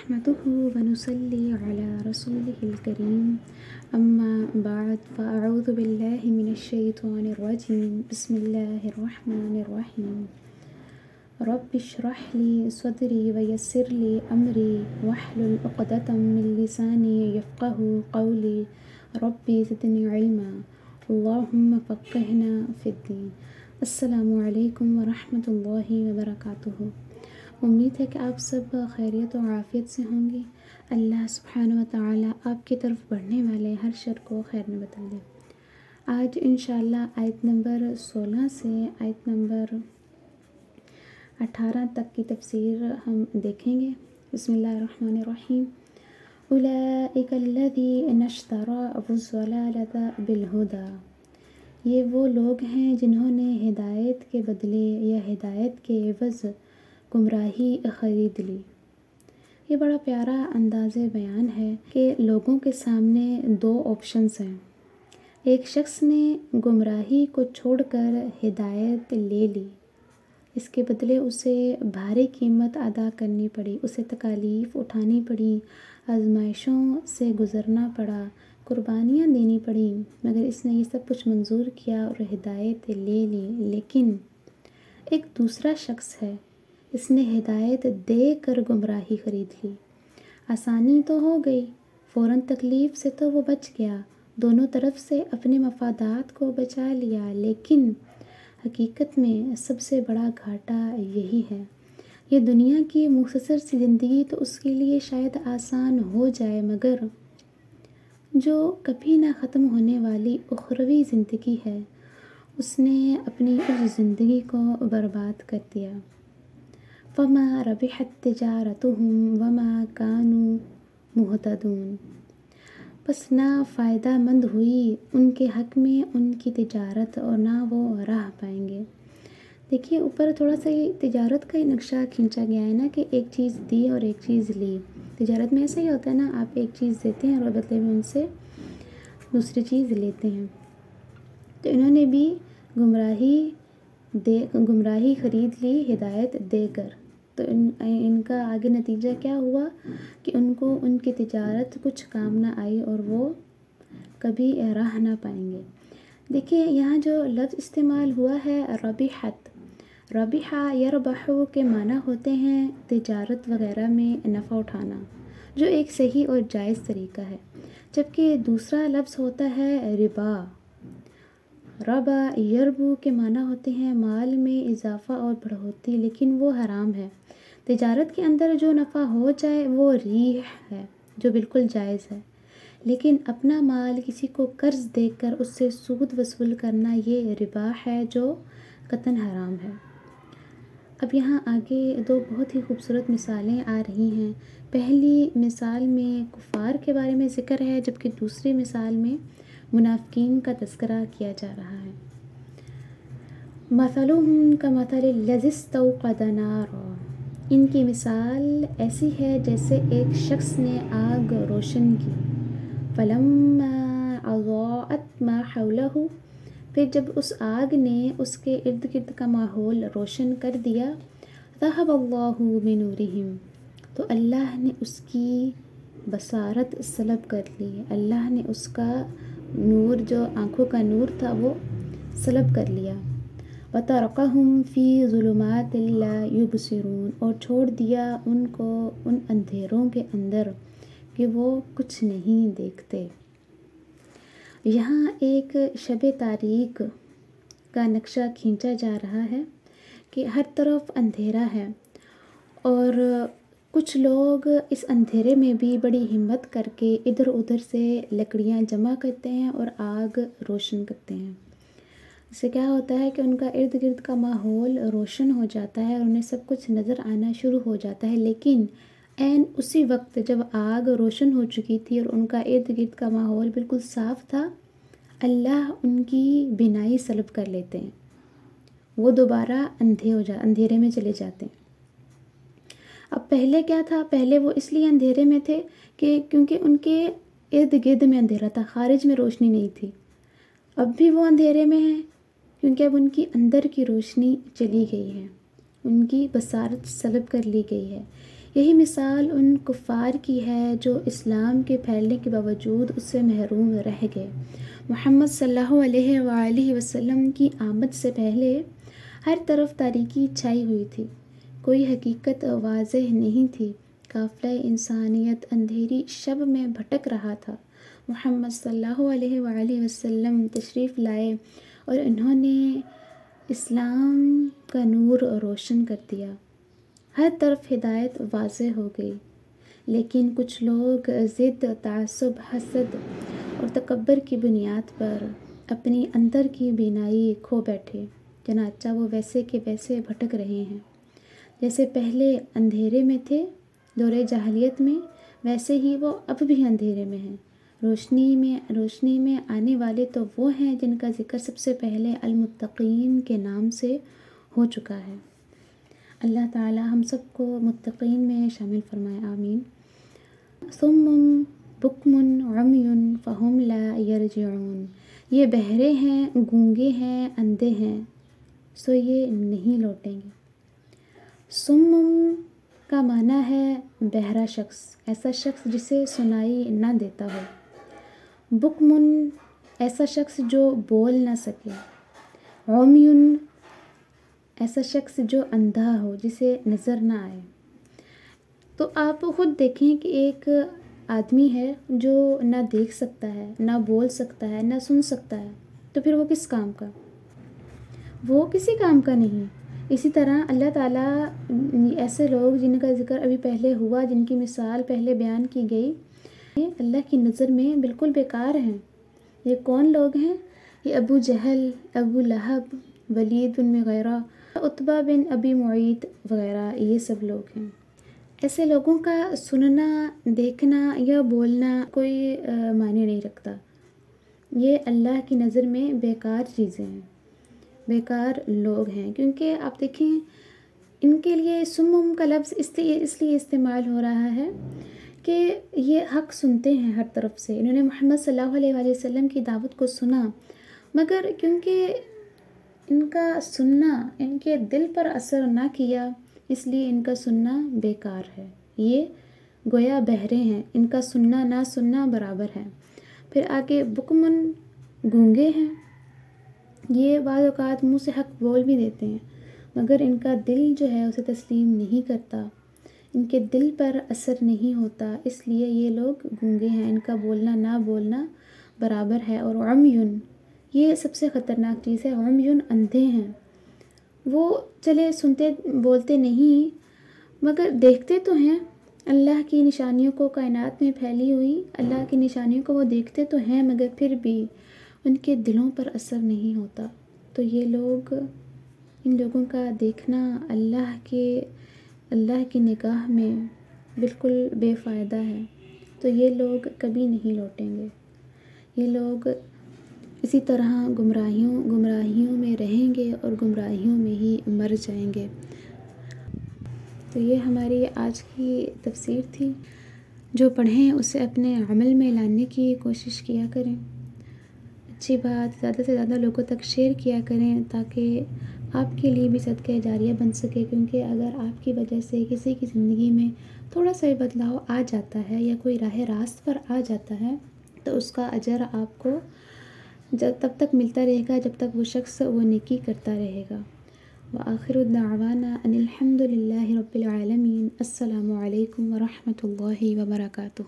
نحمده ونصلي على رسوله الكريم أما بعد فأعوذ بالله من الشيطان الرجيم بسم الله الرحمن الرحيم رب اشرح لي صدري ويسر لي أمري واحلل عقدة من لساني يفقهوا قولي ربي زدني علما اللهم فقهنا في الدين۔ السلام علیکم ورحمۃ اللہ وبرکاتہ۔ امید ہے کہ آپ سب خیریت و عافیت سے ہوں گے۔ اللہ سبحانہ و تعالیٰ آپ کی طرف بڑھنے والے ہر شر کو خیر میں بدل دے۔ آج انشاءاللہ آیت نمبر 16 سے آیت نمبر 18 تک کی تفسیر ہم دیکھیں گے۔ بسم اللہ الرحمن الرحیم۔ اولئک الذین اشتروا الضلالۃ بالہدی، یہ وہ لوگ ہیں جنہوں نے ہدایت کے بدلے یا ہدایت کے عوض گمراہی خرید لی۔ یہ بڑا پیارا انداز بیان ہے کہ لوگوں کے سامنے دو آپشنز ہیں۔ ایک شخص نے گمراہی کو چھوڑ کر ہدایت لے لی، اس کے بدلے اسے بھاری قیمت ادا کرنی پڑی، اسے تکالیف اٹھانی پڑی، آزمائشوں سے گزرنا پڑا، قربانیاں دینی پڑیں، مگر اس نے یہ سب کچھ منظور کیا اور ہدایت لے لی۔ لیکن ایک دوسرا شخص ہے، اس نے ہدایت دے کر گمراہی خرید لی۔ آسانی تو ہو گئی، فوراً تکلیف سے تو وہ بچ گیا، دونوں طرف سے اپنے مفادات کو بچا لیا، لیکن حقیقت میں سب سے بڑا گھاٹا یہی ہے۔ یہ دنیا کی مختصر سی زندگی تو اس کے لیے شاید آسان ہو جائے، مگر جو کبھی نہ ختم ہونے والی اخروی زندگی ہے، اس نے اپنی اس زندگی کو برباد کر دیا۔ فَمَا رَبِحَتْ تِجَارَتُهُمْ وَمَا كَانُوا مُهْتَدُونَ، بس نہ فائدہ مند ہوئی ان کے حق میں ان کی تجارت اور نہ وہ راہ پائیں گے۔ دیکھیے اوپر تھوڑا سا یہ تجارت کا ہی نقشہ کھینچا گیا ہے نا، کہ ایک چیز دی اور ایک چیز لی۔ تجارت میں ایسا ہی ہوتا ہے نا، آپ ایک چیز دیتے ہیں اور بدلے میں ان سے دوسری چیز لیتے ہیں۔ تو انہوں نے بھی گمراہی خرید لی ہدایت دے کر، تو ان کا آگے نتیجہ کیا ہوا کہ ان کو ان کی تجارت کچھ کام نہ آئی اور وہ کبھی راہ نہ پائیں گے۔ دیکھیے یہاں جو لفظ استعمال ہوا ہے ربحت، ربحہ یربحو کے معنی ہوتے ہیں تجارت وغیرہ میں نفع اٹھانا، جو ایک صحیح اور جائز طریقہ ہے، جبکہ دوسرا لفظ ہوتا ہے ربا۔ ربا یربو کے معنی ہوتے ہیں مال میں اضافہ اور بڑھوتری، لیکن وہ حرام ہے۔ تجارت کے اندر جو نفع ہو جائے وہ ریح ہے، جو بالکل جائز ہے، لیکن اپنا مال کسی کو قرض دے کر اس سے سود وصول کرنا یہ ربا ہے، جو قطعاً حرام ہے۔ اب یہاں آگے دو بہت ہی خوبصورت مثالیں آ رہی ہیں۔ پہلی مثال میں کفار کے بارے میں ذکر ہے، جبکہ دوسری مثال میں منافقین کا تذکرہ کیا جا رہا ہے۔ مثلهم کمثل الذی استوقد نارا، ان کی مثال ایسی ہے جیسے ایک شخص نے آگ روشن کی، فلما اضاءت ما حولہ، پھر جب اس آگ نے اس کے ارد گرد کا ماحول روشن کر دیا، ذہب اللہ بنورہم، تو اللہ نے اس کی بصارت سلب کر لی، اللہ نے اس کا نور، جو آنکھوں کا نور تھا، وہ سلب کر لیا۔ وَتَرَكَهُمْ فِي ظُلُمَاتٍ لَا يُبْصِرُونَ، اور چھوڑ دیا ان کو ان اندھیروں کے اندر کہ وہ کچھ نہیں دیکھتے۔ یہاں ایک شب تاریک کا نقشہ کھینچا جا رہا ہے کہ ہر طرف اندھیرا ہے، اور کچھ لوگ اس اندھیرے میں بھی بڑی ہمت کر کے ادھر ادھر سے لکڑیاں جمع کرتے ہیں اور آگ روشن کرتے ہیں۔ اس سے کیا ہوتا ہے کہ ان کا ارد گرد کا ماحول روشن ہو جاتا ہے اور انہیں سب کچھ نظر آنا شروع ہو جاتا ہے، لیکن عین اسی وقت جب آگ روشن ہو چکی تھی اور ان کا ارد گرد کا ماحول بالکل صاف تھا، اللہ ان کی بینائی سلب کر لیتے ہیں، وہ دوبارہ اندھیرے میں چلے جاتے ہیں۔ اب پہلے کیا تھا؟ پہلے وہ اس لیے اندھیرے میں تھے کہ کیونکہ ان کے ارد گرد میں اندھیرا تھا، خارج میں روشنی نہیں تھی۔ اب بھی وہ اندھیرے میں ہیں کیونکہ اب ان کی اندر کی روشنی چلی گئی ہے، ان کی بصارت سلب کر لی گئی ہے۔ یہی مثال ان کفار کی ہے جو اسلام کے پھیلنے کے باوجود اس سے محروم رہ گئے۔ محمد صلی اللہ علیہ وآلہ وسلم کی آمد سے پہلے ہر طرف تاریکی چھائی ہوئی تھی، کوئی حقیقت واضح نہیں تھی، قافلہ انسانیت اندھیری شب میں بھٹک رہا تھا۔ محمد صلی اللہ علیہ وآلہ وسلم تشریف لائے اور انہوں نے اسلام کا نور روشن کر دیا، ہر طرف ہدایت واضح ہو گئی، لیکن کچھ لوگ ضد، تعصب، حسد اور تکبر کی بنیاد پر اپنی اندر کی بینائی کھو بیٹھے، چنانچہ وہ ویسے کے ویسے بھٹک رہے ہیں۔ جیسے پہلے اندھیرے میں تھے دور جاہلیت میں، ویسے ہی وہ اب بھی اندھیرے میں ہیں۔ روشنی میں آنے والے تو وہ ہیں جن کا ذکر سب سے پہلے المتقین کے نام سے ہو چکا ہے۔ اللہ تعالی ہم سب کو متقین میں شامل فرمائے، آمین۔ صم بکم عمی فہم لا یرجعون، یہ بہرے ہیں، گونگے ہیں، اندھے ہیں، سو یہ نہیں لوٹیں گے۔ صم کا معنی ہے بہرا شخص، ایسا شخص جسے سنائی نہ دیتا ہو۔ بکم ایسا شخص جو بول نہ سکے۔ عمی ایسا شخص جو اندھا ہو، جسے نظر نہ آئے۔ تو آپ خود دیکھیں کہ ایک آدمی ہے جو نہ دیکھ سکتا ہے، نہ بول سکتا ہے، نہ سن سکتا ہے، تو پھر وہ کس کام کا؟ وہ کسی کام کا نہیں۔ اسی طرح اللہ تعالیٰ ایسے لوگ جن کا ذکر ابھی پہلے ہوا، جن کی مثال پہلے بیان کی گئی، اللہ کی نظر میں بالکل بیکار ہیں۔ یہ کون لوگ ہیں؟ یہ ابو جہل، ابو لہب، ولید بن مغیرہ، عتبہ بن ابی معیط وغیرہ، یہ سب لوگ ہیں۔ ایسے لوگوں کا سننا، دیکھنا یا بولنا کوئی معنی نہیں رکھتا۔ یہ اللہ کی نظر میں بیکار چیزیں ہیں، بیکار لوگ ہیں، کیونکہ آپ دیکھیں ان کے لیے سمم کا لفظ اس لیے استعمال ہو رہا ہے کہ یہ حق سنتے ہیں ہر طرف سے، انہوں نے محمد صلی اللہ علیہ وآلہ وسلم کی دعوت کو سنا، مگر کیونکہ ان کا سننا ان کے دل پر اثر نہ کیا، اس لیے ان کا سننا بیکار ہے۔ یہ گویا بہرے ہیں، ان کا سننا نہ سننا برابر ہے۔ پھر آگے بکمن، گونگے ہیں، یہ بعض اوقات منہ سے حق بول بھی دیتے ہیں، مگر ان کا دل جو ہے اسے تسلیم نہیں کرتا، ان کے دل پر اثر نہیں ہوتا، اس لیے یہ لوگ گونگے ہیں، ان کا بولنا نہ بولنا برابر ہے۔ اور عمیون، یہ سب سے خطرناک چیز ہے، عمیون، اندھے ہیں۔ وہ چلے سنتے بولتے نہیں مگر دیکھتے تو ہیں، اللہ کی نشانیوں کو کائنات میں پھیلی ہوئی اللہ کی نشانیوں کو وہ دیکھتے تو ہیں، مگر پھر بھی ان کے دلوں پر اثر نہیں ہوتا۔ تو یہ لوگ، ان لوگوں کا دیکھنا اللہ کی نگاہ میں بالکل بے فائدہ ہے، تو یہ لوگ کبھی نہیں لوٹیں گے۔ یہ لوگ اسی طرح گمراہیوں میں رہیں گے اور گمراہیوں میں ہی مر جائیں گے۔ تو یہ ہماری آج کی تفسیر تھی۔ جو پڑھیں اسے اپنے عمل میں لانے کی کوشش کیا کریں، اچھی بات زیادہ سے زیادہ لوگوں تک شیئر کیا کریں تاکہ آپ کے لیے بھی صدقہ جاریہ بن سکے، کیونکہ اگر آپ کی وجہ سے کسی کی زندگی میں تھوڑا سا بدلاؤ آ جاتا ہے یا کوئی راہ راست پر آ جاتا ہے تو اس کا اجر آپ کو تب تک ملتا رہے گا جب تک وہ شخص وہ نیکی کرتا رہے گا۔ وآخر دعوانا ان الحمد للہ رب العالمین۔ السلام علیکم ورحمۃ اللہ وبرکاتہ۔